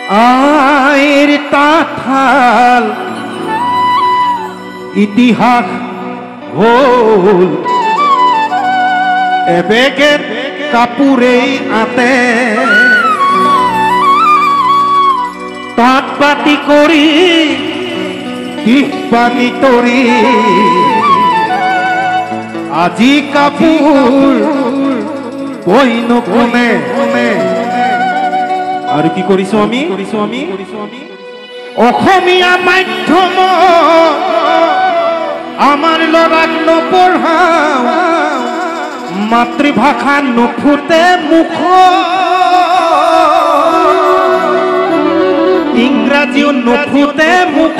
আইৰ তাঁতশাল ইতিহাস হল এবেগেৰ কাপোৰেই আতে তাঁত বাতি কৰি দিশ পানী তৰি আজি কাপোৰ বইন কোনে আৰু কি কৰিছো আমি অসমীয়া মাধ্যম আমাৰ ল'ৰাক নপঢ়াও মাতৃভাষা নুফুটে মুখ ইংৰাজীও নুফুটে মুখ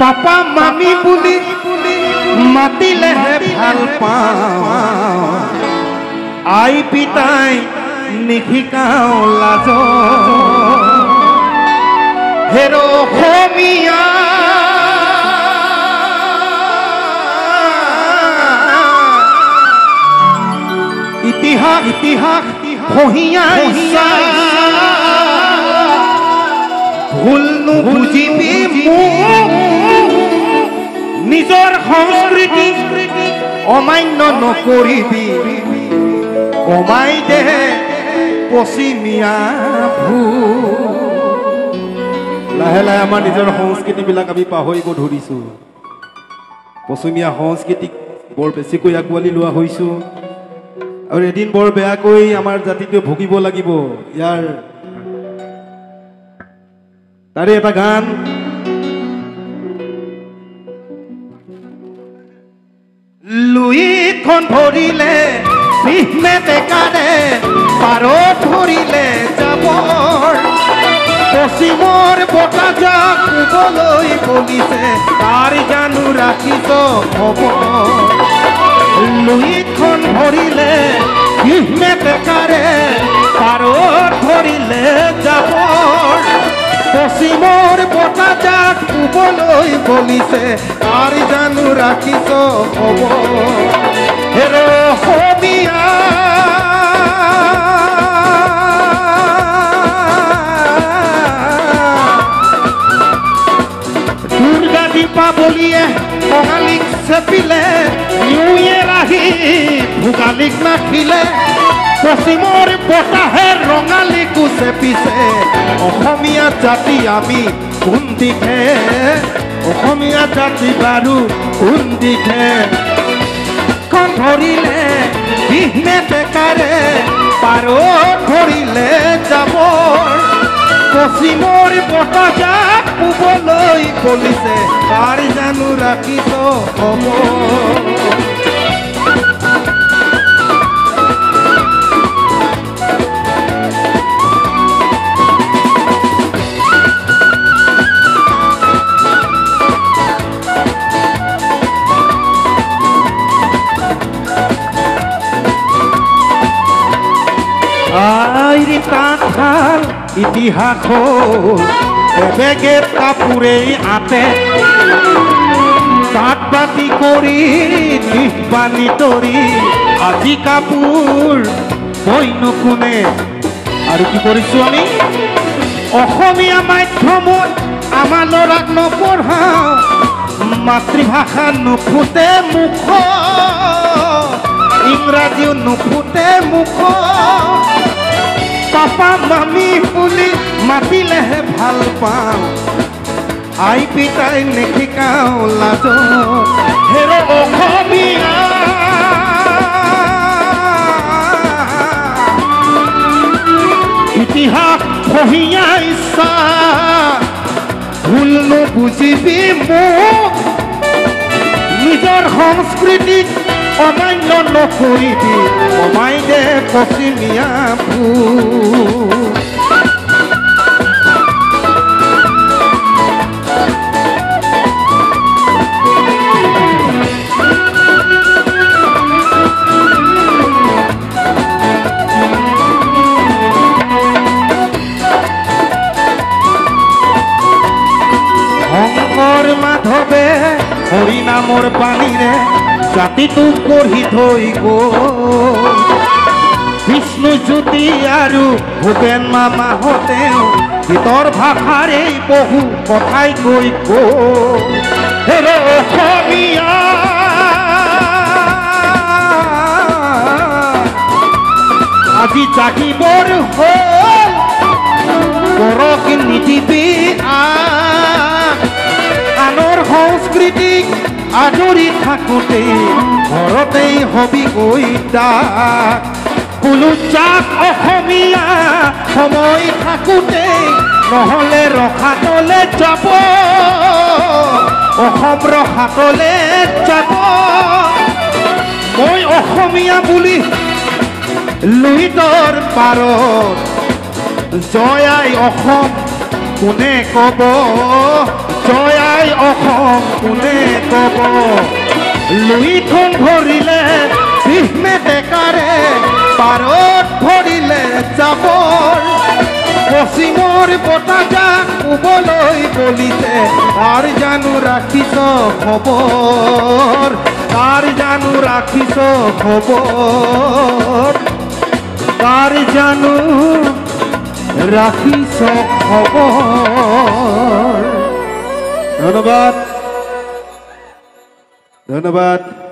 পাপা মামি বুলি মাতিলেহে ভাল পাওঁ আই পিতাই নিশিকাও লাজ হেৰ অসমীয়া ইতিহাস ভহিয়াই ভুল নুবুজিবি নিজৰ সংস্কৃতি অমান্য নকৰিবি কমাই দে পশ্চিমীয়া লাহে লাহে আমাৰ নিজৰ সংস্কৃতিবিলাক আমি পাহৰিব ধৰিছোঁ পশ্চিমীয়া সংস্কৃতিক বৰ বেছিকৈ আঁকোৱালি লোৱা হৈছোঁ আৰু এদিন বৰ বেয়াকৈ আমাৰ জাতিটোৱে ভুগিব লাগিব ইয়াৰ তাৰে এটা গান লুইখন ধৰিলে বিহমে বেকাৰে পাৰত ধৰিলে যাবৰ পশ্চিমৰ বতাহজাক শুবলৈ বলিছে তাৰ জানো ৰাখিছ খবৰ লুইখন ধৰিলে বিহমে বেকাৰে পাৰত ধৰিলে যাবৰ পশ্চিমৰ বতাহজাক শুবলৈ বলিছে তাৰ জানো ৰাখিছ খবৰ হেৰ অসমীয়া দুৰ্গা দীপাৱলীয়ে কঙালীক চেপিলে নিউ ইয়েৰ আহি ভোগালীক নাখিলে পশ্চিমৰ বতাহে ৰঙালীকো চেপিছে অসমীয়া জাতি আমি কোন দিশে অসমীয়া জাতি বাৰু কোন দিশে খন ধৰিলে বিহমে বেকাৰে পাৰত ধৰিলে যাবৰ পশ্চিমৰ বতাহজাক শুবলৈ বলিছে তাৰ জানো ৰাখিছ খবৰ আইৰ তাঁতশাল ইতিহাস হল এবেগেৰ কাপোৰেই আতে তাঁত বাতি কৰি দিশ পানী তৰি আজি কাপোৰ বইন কোনে আৰু কি কৰিছোঁ আমি অসমীয়া মাধ্যমত আমাৰ ল'ৰাক নপঢ়াওঁ মাতৃভাষা নুফুটে মুখ ইংৰাজীও নুফুটে মুখ পাপা মামি বুলি মাতিলেহে ভাল পাওঁ আই পিতাই নিশিকাও লাজ হেৰ অসমীয়া ইতিহাস ভহিয়া ইচ্ছা ভুল নুবুজিবি মোক নিজৰ সংস্কৃতিক অমান্য নকৰিবি কমাই দে পশ্চিমীয়া ভুল শংকৰ মাধৱে হৰি নামৰ পানীৰে জাতিটোক গঢ়ি থৈ গ'ল বিষ্ণুজ্যোতি আৰু ভূপেন মামাহঁতেও গীতৰ ভাষাৰে বহু কথাই কৈ অসমীয়া আজি জাগিবৰ হ'ল পৰক নিদিবি আনৰ সংস্কৃতিক আদৰি থাকোঁতে ঘৰতেই হবি গৈ ডাক বোলো যাক অসমীয়া সময় থাকোঁতে নহ'লে ৰসাতলে যাব অসম ৰসাতলে যাব মই অসমীয়া বুলি লুইতৰ পাৰত জয় আই অসম কোনে ক'ব জয় আই অসম কোনে ক'ব লুইঠোন ভৰিলে বিহমে ডেকাৰে পাৰত ভৰিলে যাবৰ পশ্চিমৰ বতাহজাক শুবলৈ বলিছে তাৰ জানো ৰাখিছ খবৰ তাৰ জানো ৰাখিছ খবৰ তাৰ জানো ৰাখিছ খবৰ ধন্যবাদ ধন্যবাদ